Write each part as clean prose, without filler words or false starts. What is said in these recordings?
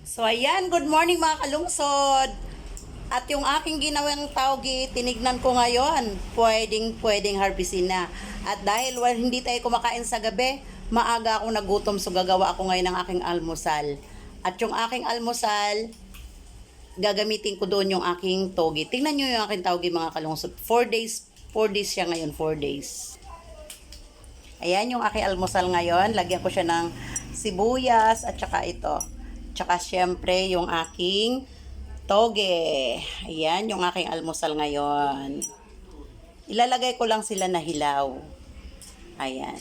So ayan, good morning mga kalungsod. At yung aking ginawang taugi, tinignan ko ngayon, pwedeng harvestin na. At dahil hindi tayo kumakain sa gabi, maaga akong nagutom, so gagawa ako ngayon ng aking almusal. At yung aking almusal, gagamitin ko doon yung aking togi. Tingnan nyo yung aking taugi mga kalungsod. 4 days siya ngayon, 4 days. Ayan yung aking almusal ngayon. Lagyan ko siya ng sibuyas at saka ito. Tsaka syempre yung aking toge. Ayan yung aking almusal ngayon. Ilalagay ko lang sila na hilaw. Ayan.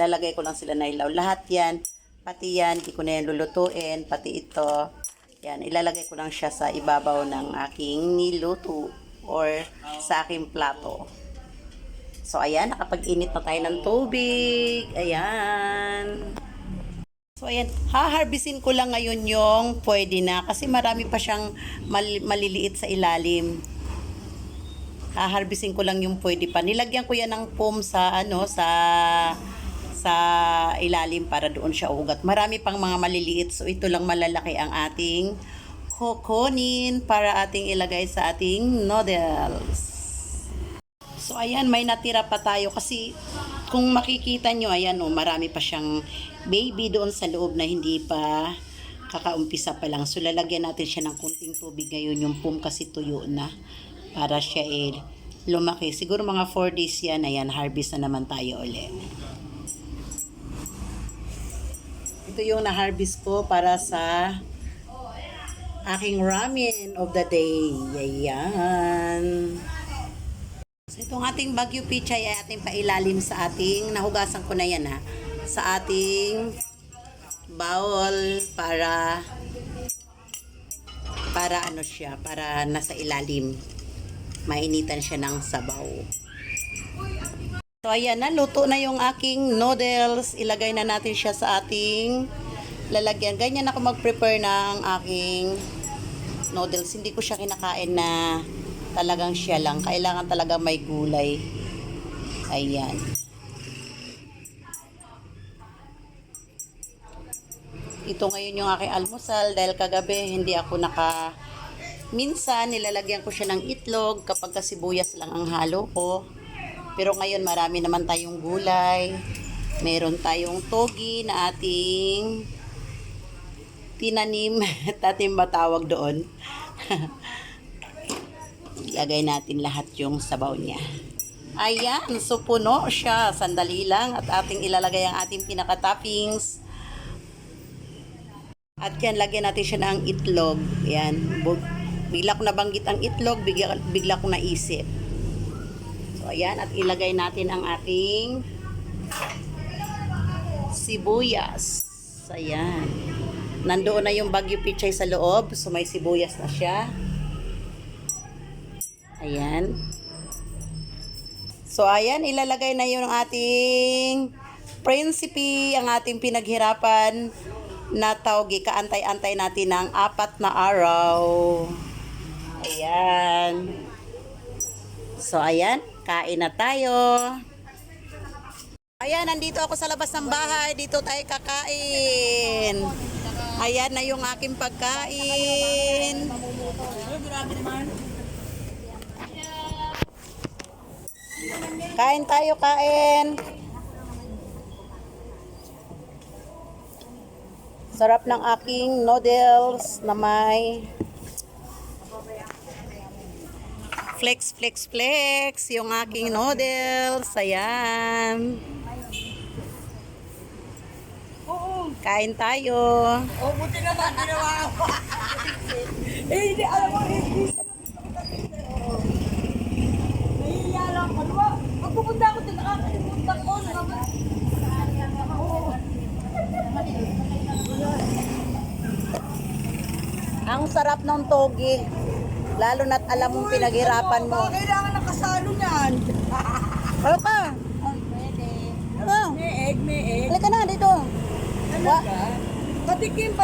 Ilalagay ko lang sila na hilaw. Lahat yan, pati yan, di ko na yan lulutuin. Pati ito. Yan, ilalagay ko lang siya sa ibabaw ng aking niluto or sa aking plato. So, ayan, nakapag-init na tayo ng tubig. Ayan. So, ayan, haharbisin ko lang ngayon yung pwede na kasi marami pa siyang maliliit sa ilalim. Haharbisin ko lang yung pwede pa. Nilagyan ko yan ng foam sa, sa ilalim para doon siya ugat. Marami pang mga maliliit. So, ito lang malalaki ang ating kukunin para ating ilagay sa ating noodles. So, ayan, may natira pa tayo kasi kung makikita nyo, ayan, oh, marami pa siyang baby doon sa loob na hindi pa kakaumpisa pa lang. So, lalagyan natin siya ng kunting tubig ngayon. Yung foam kasi tuyo na para siya lumaki. Siguro mga 4 days yan. Ayan, harvest na naman tayo ulit. Ito yung na-harvest ko para sa aking ramen of the day. Ayan. So, itong ating Baguio Pichay ay ating pailalim sa ating, nahugasan ko na yan ha, sa ating bowl para ano siya, para nasa ilalim. Mainitan siya ng sabaw. So ayan na, luto na yung aking noodles. Ilagay na natin siya sa ating lalagyan. Ganyan ako mag-prepare ng aking noodles. Hindi ko siya kinakain na talagang siya lang. Kailangan talaga may gulay. Ayan. Ito ngayon yung aking almusal dahil kagabi hindi ako minsan nilalagyan ko siya ng itlog kapag sibuyas lang ang halo ko. Pero ngayon marami naman tayong gulay. Meron tayong togi na ating tinanim at ating matawag doon. Ilagay natin lahat yung sabaw niya. Ayan, so puno siya. Sandali lang at ating ilalagay ang ating pinaka-toppings. At yan, lagyan natin siya ng itlog. Ayan, bigla ko nabanggit ang itlog, bigla ko naisip. So ayan, at ilagay natin ang ating sibuyas. Ayan. Nandoon na yung Baguio Pichay sa loob, so may sibuyas na siya. Ayan. So, ayan, ilalagay na yung ating prinsipe, ang ating pinaghirapan na taugi. Kaantay-antay natin ng 4 na araw. Ayan. So, ayan, kain na tayo. Ayan, nandito ako sa labas ng bahay. Dito tayo kakain. Ayan na yung aking pagkain. Kain tayo, kain. Sarap ng aking noodles na may flex, flex, flex. Yung aking noodles. Ayan. Kain tayo. Oh, buti naman, ginawa ko. Hindi, alam mo, hindi. Nahihiya lang ako. Diba? Pag pupunta ako din, nakakalimutan ko. Ang sarap ng togi. Lalo na't alam mong pinaghirapan mo. Baka kailangan nakasalo niyan. Ano ka? Ano? May egg. Halika na dito. Talaga? Patikim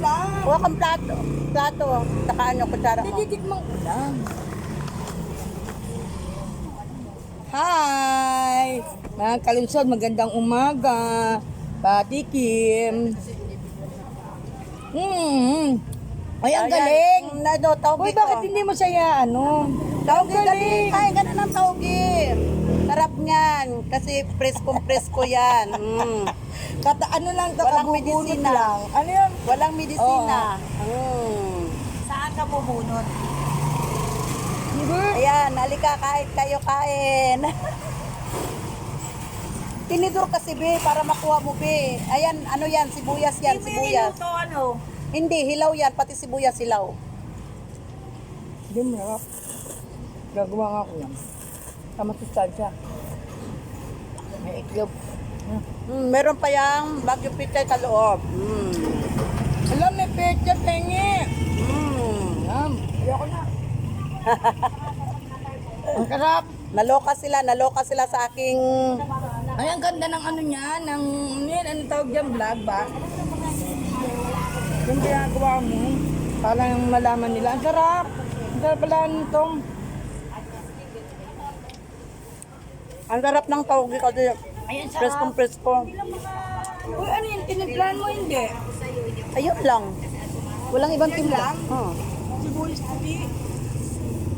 lang. Huwag kang plato. Saka ano, kutsara mo. Titikman ko lang. Hi! Mga kalunsod, magandang umaga. Patikim. Ay, ang Ayan. galing. Ano, tawgi Uy, bakit hindi mo siya ano? Tawgi, Ang dali. galing. Ay, ganun ang tawgi. Sarap niyan. Kasi presko yan. Ano lang to, Walang kabubunot medisina. lang. Ano yun? Walang medisina. Saan ka bubunot? Ayan, halika, kain kayo, kain. Tinidor kasi, be, para makuha mo, be. Ayan, ano yan, sibuyas yan, sibuyas. Ito ano? Hindi, hilaw yan, pati sibuyas hilaw. Hindi mo harap. Gagawa nga ko yan. Tama sustansya. May itlog. Meron pa yung bagyo pichay sa loob. Alam, may pecha, pengi. Alam, ayoko na. Ang sarap. Naloka sila sa aking... Ay, ang ganda ng ano niya, ng, ano tawag dyan, vlog ba? Yung ginagawa mo, parang malaman nila. Ang sarap. Ang sarap pala nitong. Ang sarap ng tawgi kasi Ay, ang sarap. preskong-presko. Uy, ano yun? Tiniplan mo hindi? Ayun lang. Walang ibang timpla. Sibuyas puti.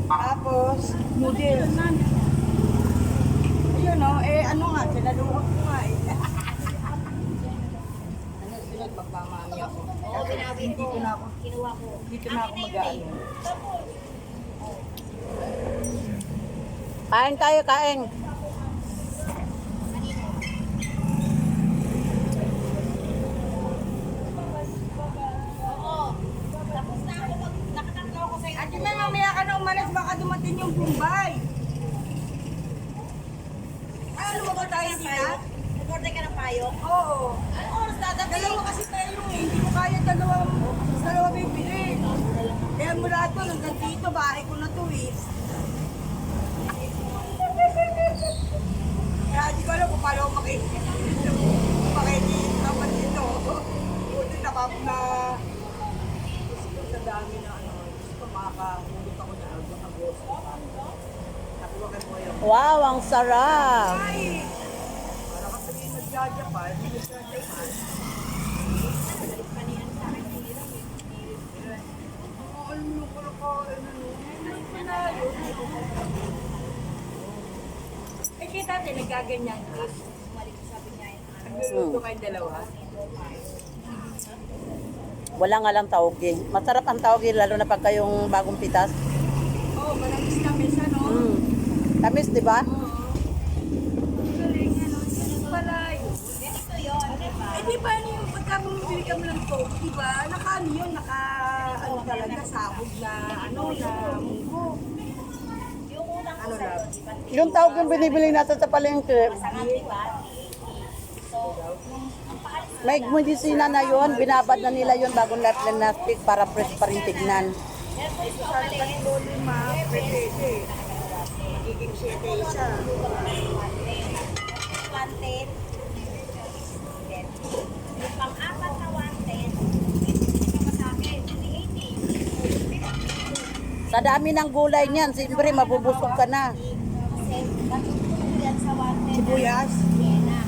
Tapos, noodles. Ayun o, ano nga, sinaluhot ko nga eh. Ano sila, magpamami ako. Kasi dito na ako mag-ano. Kain tayo, kain. Ate Mel, mamaya ka na umalis, baka dumating yung Bombay. Ay, ano ba tayo sila? Nag-order ka ng payo? Oo. Anong oras dadating? Dalawa kasi tayo eh. Hindi mo kaya dalawa bibili. Kaya mula doon hanggang dito, bahay ko na to eh. Kaya di ko alam kung paano makikitapan dito. Buti na sa dami na ano, gusto ko makakahulog ako na agosto. Nakuwagan mo yun. Wow, ang sarap. Ay! Para ka sabihin nagjajapan, hindi nagjajapan. Alam mo ko lang eh, kita natin, nagkaganyan ka. Nagluluto kayo dalawa. Wala nga lang tawgi. Masarap ang tawgi, lalo na pagka yung bagong pitas. Oo, malamis kami sa no? Tamis, di ba? Galing, ano, pala yun. Ganito yun, di ba? Eh, di ba ano yung pagka bumibili kami ng tofu, di ba? Ano yun, ano talaga, sabog na, na munggo. Yung unang Ano ko lang? sa'yo, di ba? Yung tawag yung binibili natin sa palengke, Masarap, di ba? So, may medisina na yun, binabad na nila yun bago na-plastic para fresh pa rin tignan. Sabi ka ni Lolo, ma, pwede. Magiging 7 isa. 110. Yung pang-apat na 110, ito pa sa akin, 80. Sa dami ng gulay niyan, siyempre mabubusog ka na. Kasi, natutulog yan sa 110. Sibuyas. Yan na.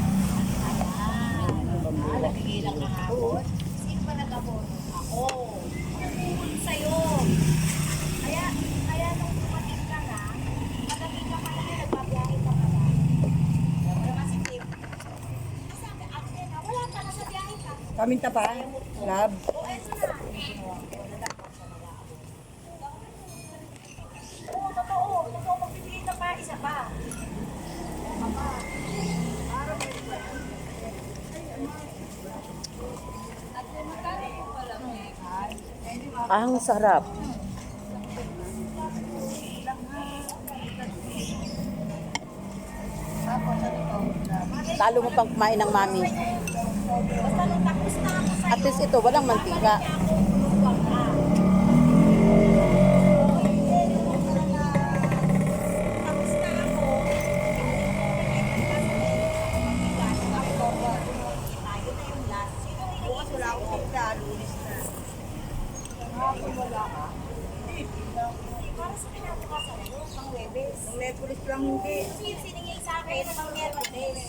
Nabigay lang kahapon. Sino ba nag-abono? Ako. Tutulong sa'yo. Kaya nung dumating ka na, madami ka pala na nagbabiyahe ka pala. Wala kasi tip. Sabi, ate na, wala ka, nasa biyahe ka. Paminta pa. Lab. O, eto na. Oo, totoo. Totoo, magbibigay ka pa, isa pa. Ang sarap. Talo mo pang kumain ng mami. Basta nung tapos na ako sa'yo, At least ito, walang mantika. Bukas wala akong pagka, lunis na. Wala ka. para sa kinabukasan mo, pang Webes. Ang Netflix lang hindi. Kasi yung siningay sa akin, pang Webes.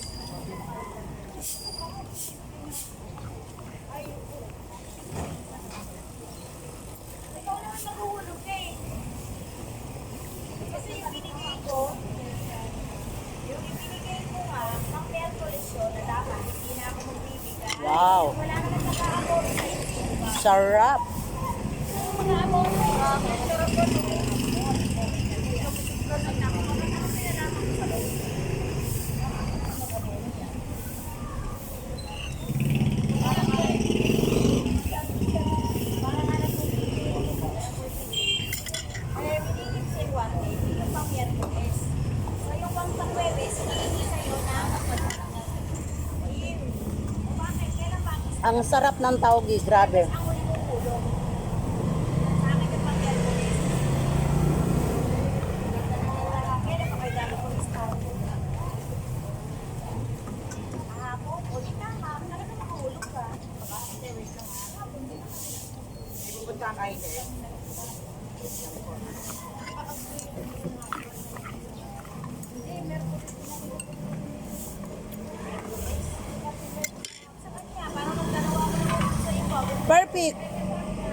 Sarap. Ang sarap ng taugi, grabe. Perfect.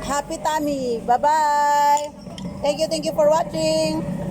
Happy tummy. Bye-bye. Thank you for watching.